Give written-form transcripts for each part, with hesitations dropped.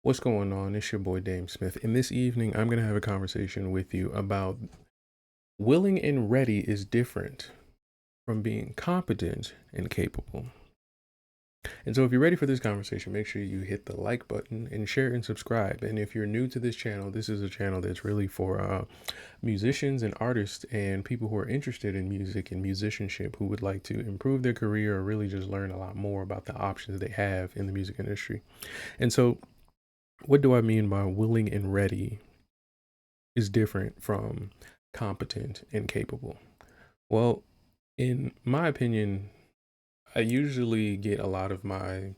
What's going on? It's your boy DameSmiff, and this evening I'm going to have a conversation with you about willing and ready is different from being competent and capable. And so, if you're ready for this conversation, make sure you hit the like button and share and subscribe. And if you're new to this channel, this is a channel that's really for musicians and artists and people who are interested in music and musicianship who would like to improve their career or really just learn a lot more about the options they have in the music industry. And so, what do I mean by willing and ready is different from competent and capable? Well, in my opinion, I usually get a lot of my,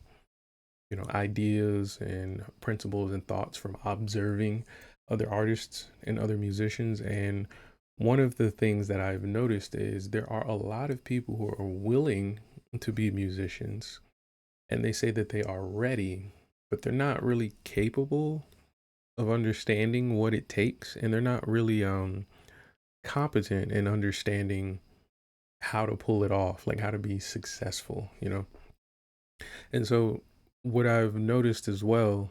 ideas and principles and thoughts from observing other artists and other musicians. And one of the things that I've noticed is there are a lot of people who are willing to be musicians and they say that they are ready, but they're not really capable of understanding what it takes, and they're not really competent in understanding how to pull it off, like how to be successful. And so what I've noticed as well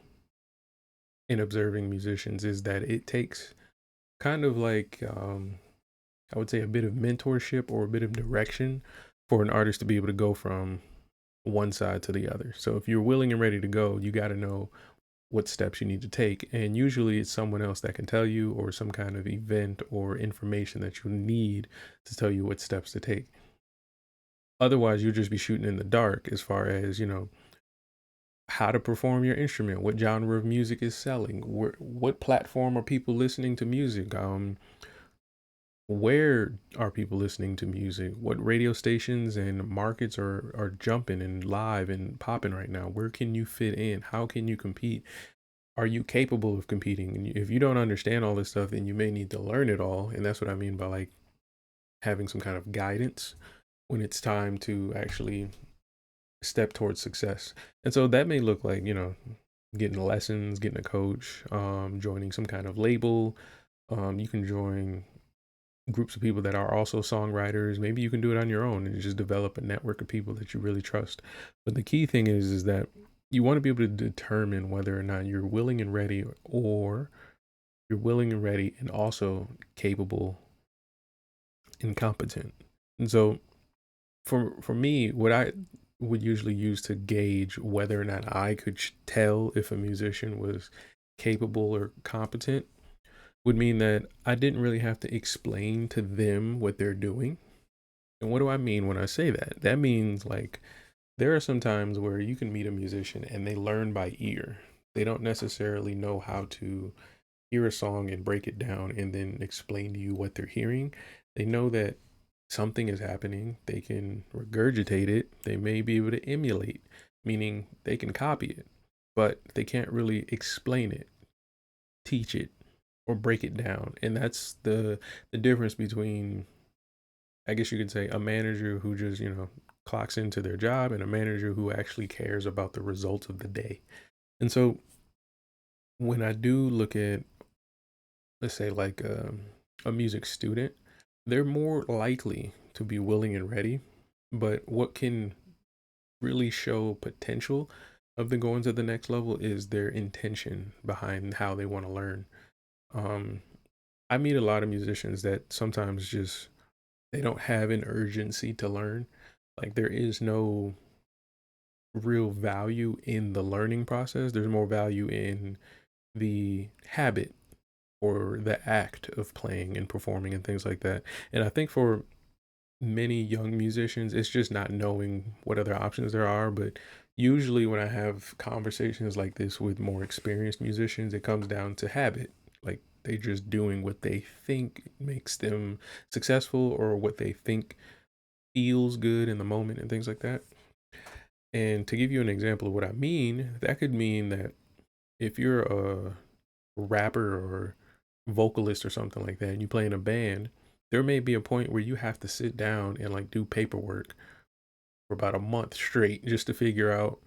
in observing musicians is that it takes kind of like I would say a bit of mentorship or a bit of direction for an artist to be able to go from one side to the other. So if you're willing and ready to go, you got to know what steps you need to take. And usually it's someone else that can tell you, or some kind of event or information that you need to tell you what steps to take. Otherwise, you'll just be shooting in the dark as far as, how to perform your instrument, what genre of music is selling, what platform are people listening to music, where are people listening to music, what radio stations and markets are jumping and live and popping right now, where can you fit in, how can you compete, are you capable of competing? And if you don't understand all this stuff, then you may need to learn it all. And that's what I mean by like having some kind of guidance when it's time to actually step towards success. And so that may look like, getting lessons, getting a coach, joining some kind of label. You can join groups of people that are also songwriters. Maybe you can do it on your own and just develop a network of people that you really trust. But the key thing is that you want to be able to determine whether or not you're willing and ready, or you're willing and ready and also capable and competent. And so for me, what I would usually use to gauge whether or not I could tell if a musician was capable or competent would mean that I didn't really have to explain to them what they're doing. And what do I mean when I say that? That means like there are some times where you can meet a musician and they learn by ear. They don't necessarily know how to hear a song and break it down and then explain to you what they're hearing. They know that something is happening. They can regurgitate it. They may be able to emulate, meaning they can copy it, but they can't really explain it, teach it, or break it down. And that's the difference between, I guess you could say, a manager who just, clocks into their job and a manager who actually cares about the results of the day. And so when I do look at, let's say, like a music student, they're more likely to be willing and ready. But what can really show potential of them going to the next level is their intention behind how they want to learn. Um, I meet a lot of musicians that sometimes just they don't have an urgency to learn. Like there is no real value in the learning process. There's more value in the habit or the act of playing and performing and things like that. And I think for many young musicians, it's just not knowing what other options there are. But usually, when I have conversations like this with more experienced musicians, it comes down to habit. Like they just doing what they think makes them successful or what they think feels good in the moment and things like that. And to give you an example of what I mean, that could mean that if you're a rapper or vocalist or something like that and you play in a band, there may be a point where you have to sit down and like do paperwork for about a month straight just to figure out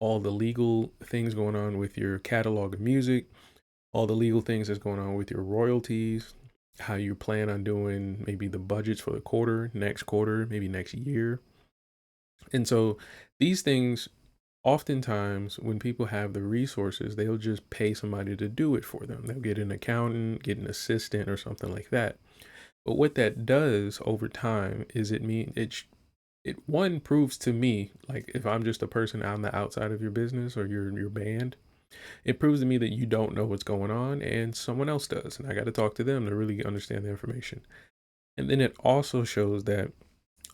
all the legal things going on with your catalog of music, all the legal things that's going on with your royalties, how you plan on doing maybe the budgets for the quarter, next quarter, maybe next year. And so these things Oftentimes, when people have the resources, they'll just pay somebody to do it for them. They'll get an accountant, get an assistant, or something like that. But what that does over time is it one proves to me, like if I'm just a person on the outside of your business or your band, it proves to me that you don't know what's going on and someone else does, and I got to talk to them to really understand the information. And then it also shows that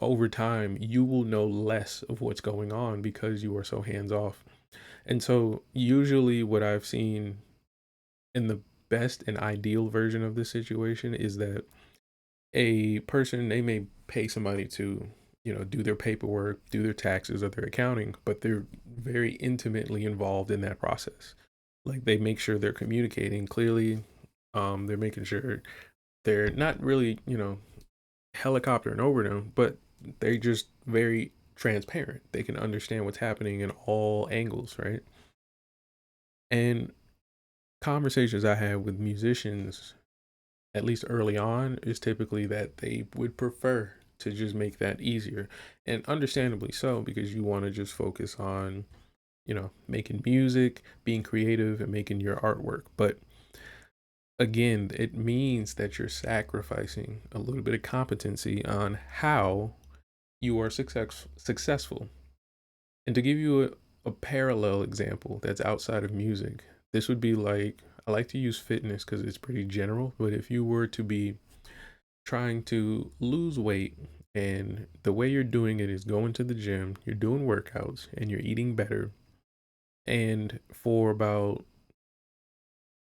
over time you will know less of what's going on because you are so hands off. And so usually what I've seen in the best and ideal version of this situation is that a person, they may pay somebody to, do their paperwork, do their taxes or their accounting, but they're very intimately involved in that process. Like they make sure they're communicating clearly. They're making sure they're not really, helicoptering over them, but they're just very transparent. They can understand what's happening in all angles, right? And conversations I have with musicians, at least early on, is typically that they would prefer to just make that easier. And understandably so, because you want to just focus on, making music, being creative, and making your artwork. But again, it means that you're sacrificing a little bit of competency on how you are successful. And to give you a parallel example that's outside of music, this would be like, I like to use fitness because it's pretty general, but if you were to be trying to lose weight and the way you're doing it is going to the gym, you're doing workouts and you're eating better, and for about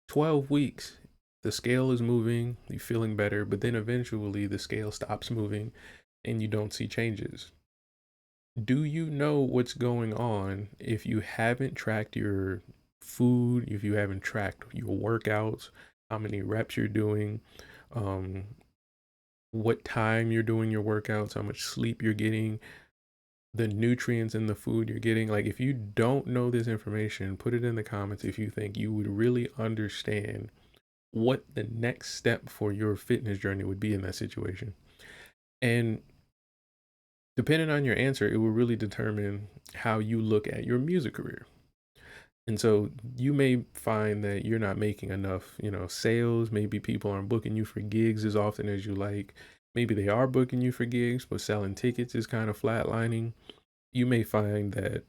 12 weeks, the scale is moving, you're feeling better, but then eventually the scale stops moving and you don't see changes. Do you know what's going on if you haven't tracked your food, if you haven't tracked your workouts, how many reps you're doing, um, what time you're doing your workouts, how much sleep you're getting, the nutrients in the food you're getting? Like, if you don't know this information, put it in the comments if you think you would really understand what the next step for your fitness journey would be in that situation. And depending on your answer, it will really determine how you look at your music career. And so you may find that you're not making enough, sales. Maybe people aren't booking you for gigs as often as you like. Maybe they are booking you for gigs, but selling tickets is kind of flatlining. You may find that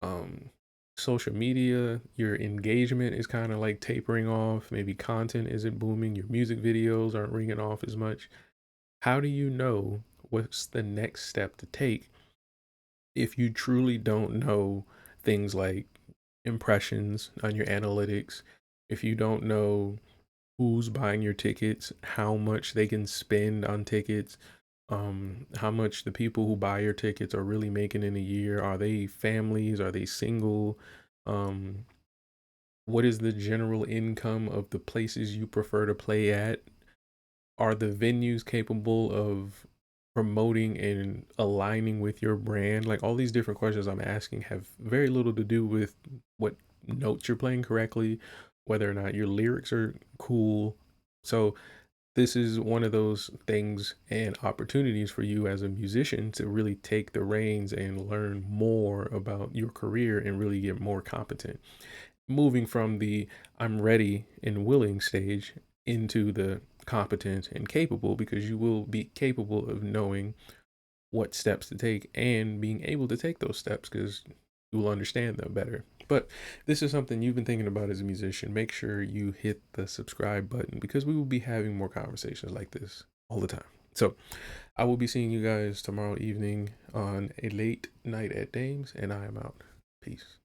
um, social media, your engagement is kind of like tapering off. Maybe content isn't booming. Your music videos aren't ringing off as much. How do you know what's the next step to take if you truly don't know things like impressions on your analytics, if you don't know who's buying your tickets, how much they can spend on tickets, how much the people who buy your tickets are really making in a year? Are they families? Are they single? Um, what is the general income of the places you prefer to play at? Are the venues capable of promoting and aligning with your brand? Like all these different questions I'm asking have very little to do with what notes you're playing correctly, whether or not your lyrics are cool. So this is one of those things and opportunities for you as a musician to really take the reins and learn more about your career and really get more competent, moving from the I'm ready and willing stage into the competent and capable, because you will be capable of knowing what steps to take and being able to take those steps because you will understand them better. But this is something you've been thinking about as a musician. Make sure you hit the subscribe button because we will be having more conversations like this all the time. So I will be seeing you guys tomorrow evening on a late night at Dames, and I am out. Peace.